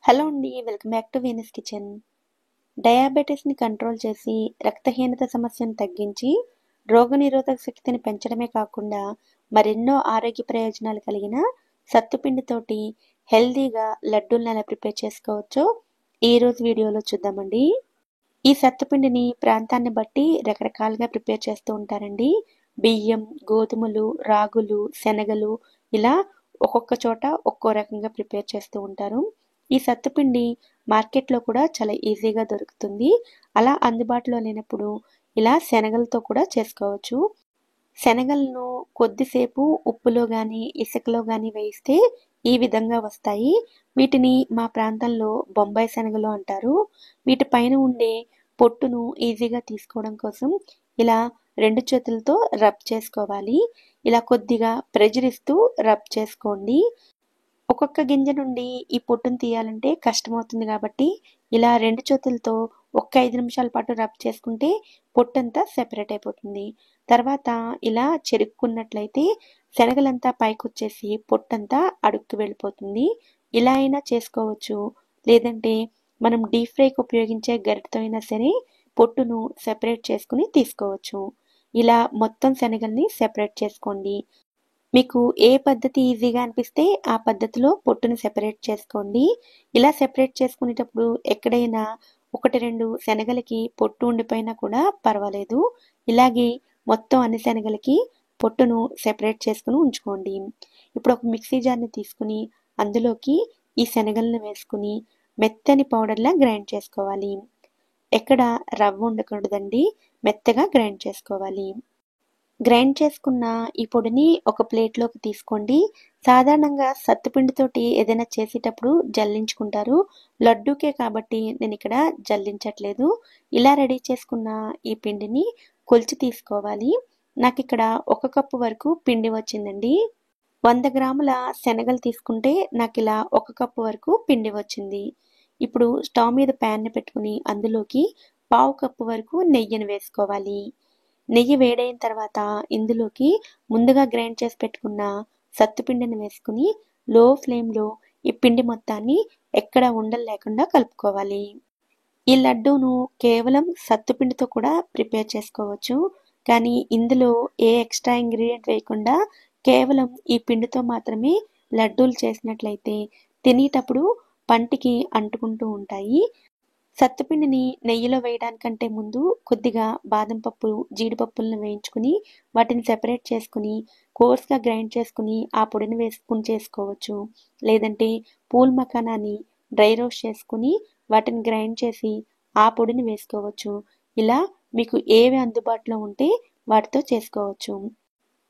Hello అండి. Welcome back to Venus Kitchen. డయాబెటిస్ని control చేసి రక్తహీనత సమస్యను తగ్గించి రోగనిరోధక శక్తిని పెంచడమే కాకుండా మరెన్నో ఆరోగ్య ప్రయోజనాలు కలిగిన సత్తుపిండితోటి హెల్దీగా లడ్డూలను ఎలా ప్రిపేర్ చేసుకోవచ్చో ఈరోజు వీడియోలో చూద్దామండి. ఈ సత్తుపిండిని ప్రాంతాన్ని బట్టి రకరకాలుగా ప్రిపేర్ చేస్తూ ఉంటారండి. బియ్యం, గోధుమలు, రాగులు, శనగలు ఇలా ఒక్కొక్క చోట ఒక్కో రకంగా ప్రిపేర్ చేస్తూ ఉంటారు. ఈ సత్తుపిండి మార్కెట్లో కూడా చాలా ఈజీగా దొరుకుతుంది. అలా అందుబాటులో లేనప్పుడు ఇలా శనగలతో కూడా చేసుకోవచ్చు. శనగలను కొద్దిసేపు ఉప్పులో కానీ ఇసుకలో కానీ వేయిస్తే ఈ విధంగా వస్తాయి. వీటిని మా ప్రాంతంలో బొంబాయి శనగలు అంటారు. వీటి పైన ఉండే పొట్టును ఈజీగా తీసుకోవడం కోసం ఇలా 2 చేతులతో రబ్ చేసుకోవాలి. ఇలా కొద్దిగా ప్రెజర్ ఇస్తూ రబ్ చేసుకోండి. ఒక్కొక్క గింజ నుండి ఈ పొట్టును తీయాలంటే కష్టమవుతుంది కాబట్టి ఇలా 2 చేతులతో ఒక్క 5 నిమిషాల పాటు రబ్ చేసుకుంటే పొట్టంతా సెపరేట్ అయిపోతుంది. తర్వాత ఇలా చెరుక్కున్నట్లయితే శనగలంతా పైకొచ్చేసి పొట్టంతా అడుక్కి వెళ్ళిపోతుంది. ఇలా అయినా చేసుకోవచ్చు. లేదంటే మనం డీప్ ఫ్రైకి ఉపయోగించే గరిటెతో అయినా సరే పొట్టును సెపరేట్ చేసుకుని తీసుకోవచ్చు. ఇలా మొత్తం శనగల్ని సెపరేట్ చేసుకోండి. మీకు ఏ పద్ధతి ఈజీగా అనిపిస్తే ఆ పద్ధతిలో పొట్టును సెపరేట్ చేసుకోండి. ఇలా సెపరేట్ చేసుకునేటప్పుడు ఎక్కడైనా 1-2 శనగలకి పొట్టు ఉండిపోయినా కూడా పర్వాలేదు. ఇలాగే మొత్తం అన్ని శనగలకి పొట్టును సెపరేట్ చేసుకుని ఉంచుకోండి. ఇప్పుడు ఒక మిక్సీ జార్ని తీసుకుని అందులోకి ఈ శనగలను వేసుకుని మెత్తని పౌడర్లా గ్రైండ్ చేసుకోవాలి. ఎక్కడ రవ్వ ఉండకూడదండి, మెత్తగా గ్రైండ్ చేసుకోవాలి. గ్రైండ్ చేసుకున్న ఈ పొడిని ఒక ప్లేట్లోకి తీసుకోండి. సాధారణంగా సత్తుపిండితోటి ఏదైనా చేసేటప్పుడు జల్లించుకుంటారు. లడ్డూకే కాబట్టి నేను ఇక్కడ జల్లించట్లేదు. ఇలా రెడీ చేసుకున్న ఈ పిండిని కొలిచి తీసుకోవాలి. నాకు ఇక్కడ 1 కప్పు వరకు పిండి వచ్చిందండి. 100 గ్రాముల శనగలు తీసుకుంటే నాకు ఇలా 1 కప్పు వరకు పిండి వచ్చింది. ఇప్పుడు స్టవ్ మీద ప్యాన్ని పెట్టుకుని అందులోకి 1/2 కప్పు వరకు నెయ్యిని వేసుకోవాలి. నెయ్యి వేడైన తర్వాత ఇందులోకి ముందుగా గ్రైండ్ చేసి పెట్టుకున్న సత్తుపిండిని వేసుకుని లో ఫ్లేమ్లో ఈ పిండి మొత్తాన్ని ఎక్కడ ఉండలు లేకుండా కలుపుకోవాలి. ఈ లడ్డూను కేవలం సత్తుపిండితో కూడా ప్రిపేర్ చేసుకోవచ్చు. కానీ ఇందులో ఏ ఎక్స్ట్రా ఇంగ్రీడియంట్ వేయకుండా కేవలం ఈ పిండితో మాత్రమే లడ్డూలు చేసినట్లయితే తినేటప్పుడు పంటికి అంటుకుంటూ ఉంటాయి. సత్తుపిండిని నెయ్యిలో వేయడానికంటే ముందు కొద్దిగా బాదం పప్పు, జీడిపప్పులను వేయించుకుని వాటిని సెపరేట్ చేసుకుని కోర్స్గా గ్రైండ్ చేసుకుని ఆ పొడిని వేసుకుని చేసుకోవచ్చు. లేదంటే పూల్ మఖానాని డ్రై రోస్ట్ చేసుకుని వాటిని గ్రైండ్ చేసి ఆ పొడిని వేసుకోవచ్చు. ఇలా మీకు ఏవి అందుబాటులో ఉంటే వాటితో చేసుకోవచ్చు.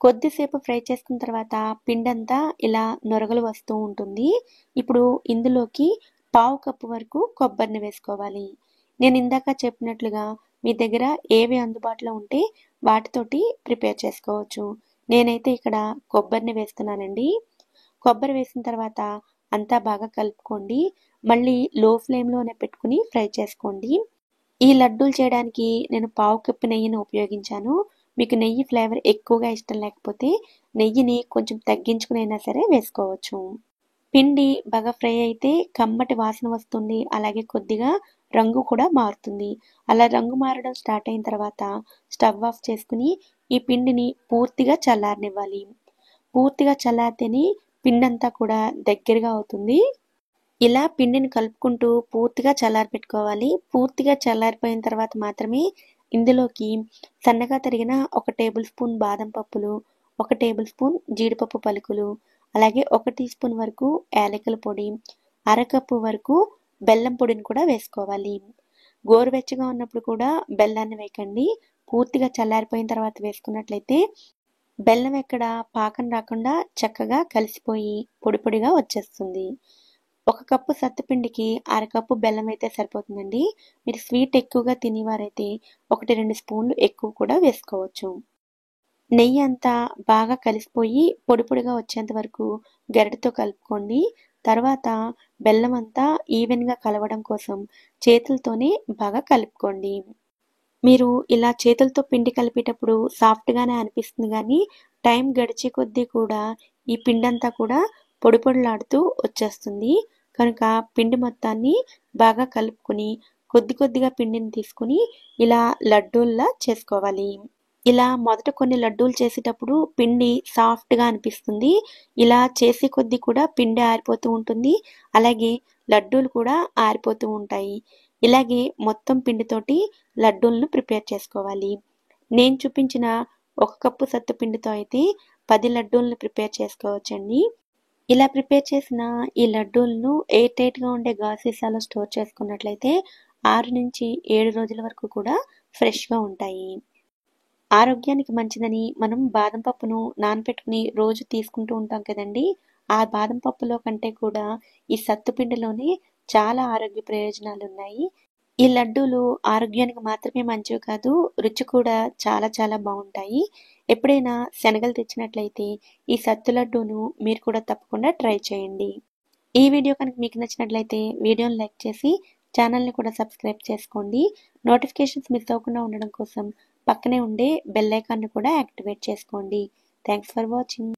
కొద్దిసేపు ఫ్రై చేసుకున్న తర్వాత పిండంతా ఇలా నొరగలు వస్తూ ఉంటుంది. ఇప్పుడు ఇందులోకి 1/2 కప్పు వరకు కొబ్బరిని వేసుకోవాలి. నేను ఇందాక చెప్పినట్లుగా మీ దగ్గర ఏవి అందుబాటులో ఉంటే వాటితోటి ప్రిపేర్ చేసుకోవచ్చు. నేనైతే ఇక్కడ కొబ్బరిని వేస్తున్నానండి. కొబ్బరి వేసిన తర్వాత అంతా బాగా కలుపుకోండి. మళ్ళీ లో ఫ్లేమ్లోనే పెట్టుకుని ఫ్రై చేసుకోండి. ఈ లడ్డూలు చేయడానికి నేను 1/2 కప్పు నెయ్యిని ఉపయోగించాను. మీకు నెయ్యి ఫ్లేవర్ ఎక్కువగా ఇష్టం లేకపోతే నెయ్యిని కొంచెం తగ్గించుకునైనా సరే వేసుకోవచ్చు. పిండి బాగా ఫ్రై అయితే కమ్మటి వాసన వస్తుంది. అలాగే కొద్దిగా రంగు కూడా మారుతుంది. అలా రంగు మారడం స్టార్ట్ అయిన తర్వాత స్టవ్ ఆఫ్ చేసుకుని ఈ పిండిని పూర్తిగా చల్లారనివ్వాలి. పూర్తిగా చల్లారితేనే పిండి అంతా కూడా దగ్గరగా అవుతుంది. ఇలా పిండిని కలుపుకుంటూ పూర్తిగా చల్లారపెట్టుకోవాలి. పూర్తిగా చల్లారిపోయిన తర్వాత మాత్రమే ఇందులోకి సన్నగా తరిగిన 1 టేబుల్ స్పూన్ బాదం పప్పులు, 1 టేబుల్ స్పూన్ జీడిపప్పు పలుకులు, అలాగే 1 టీ స్పూన్ వరకు యాలకుల పొడి, 1/2 కప్పు వరకు బెల్లం పొడిని కూడా వేసుకోవాలి. గోరువెచ్చగా ఉన్నప్పుడు కూడా బెల్లాన్ని వేయకండి. పూర్తిగా చల్లారిపోయిన తర్వాత వేసుకున్నట్లయితే బెల్లం ఎక్కడ పాకం రాకుండా చక్కగా కలిసిపోయి పొడి పొడిగా వచ్చేస్తుంది. 1 కప్పు సత్తుపిండికి 1/2 కప్పు బెల్లం అయితే సరిపోతుందండి. మీరు స్వీట్ ఎక్కువగా తినేవారైతే 1-2 స్పూన్లు ఎక్కువ కూడా వేసుకోవచ్చు. నెయ్యి అంతా బాగా కలిసిపోయి పొడి పొడిగా వచ్చేంత వరకు గరిటెతో కలుపుకోండి. తర్వాత బెల్లం అంతా ఈవెన్గా కలవడం కోసం చేతులతోనే బాగా కలుపుకోండి. మీరు ఇలా చేతులతో పిండి కలిపేటప్పుడు సాఫ్ట్గానే అనిపిస్తుంది కానీ టైం గడిచే కొద్దీ కూడా ఈ పిండంతా కూడా పొడి పొడిలాడుతూ వచ్చేస్తుంది. కనుక పిండి మొత్తాన్ని బాగా కలుపుకొని కొద్ది కొద్దిగా పిండిని తీసుకుని ఇలా లడ్డూల్లా చేసుకోవాలి. ఇలా మొదట కొన్ని లడ్డూలు చేసేటప్పుడు పిండి సాఫ్ట్గా అనిపిస్తుంది. ఇలా చేసే కొద్దీ కూడా పిండి ఆరిపోతూ ఉంటుంది. అలాగే లడ్డూలు కూడా ఆరిపోతూ ఉంటాయి. ఇలాగే మొత్తం పిండితోటి లడ్డూలను ప్రిపేర్ చేసుకోవాలి. నేను చూపించిన 1 కప్పు సత్తుపిండితో అయితే 10 లడ్డూలను ప్రిపేర్ చేసుకోవచ్చండి. ఇలా ప్రిపేర్ చేసిన ఈ లడ్డూలను ఎయిర్ టైట్‌గా ఉండే గాజు సీసాలో స్టోర్ చేసుకున్నట్లయితే 6-7 రోజుల వరకు కూడా ఫ్రెష్‌గా ఉంటాయి. ఆరోగ్యానికి మంచిదని మనం బాదం పప్పును నానబెట్టుకుని రోజు తీసుకుంటూ ఉంటాం కదండీ! ఆ బాదం పప్పులో కంటే కూడా ఈ సత్తుపిండిలోనే చాలా ఆరోగ్య ప్రయోజనాలున్నాయి. ఈ లడ్డూలు ఆరోగ్యానికి మాత్రమే మంచివి కాదు, రుచి కూడా చాలా చాలా బావుంటాయి. ఎప్పుడైనా శనగలు తెచ్చినట్లయితే ఈ సత్తు లడ్డూను మీరు కూడా తప్పకుండా ట్రై చేయండి. ఈ వీడియో కనుక మీకు నచ్చినట్లయితే వీడియోని లైక్ చేసి ఛానల్‌ని కూడా సబ్స్క్రైబ్ చేసుకోండి. నోటిఫికేషన్స్ మిస్ అవ్వకుండా ఉండడం కోసం పక్కనే ఉండే బెల్ ఐకాన్‌ని కూడా యాక్టివేట్ చేసుకోండి. Thanks for watching.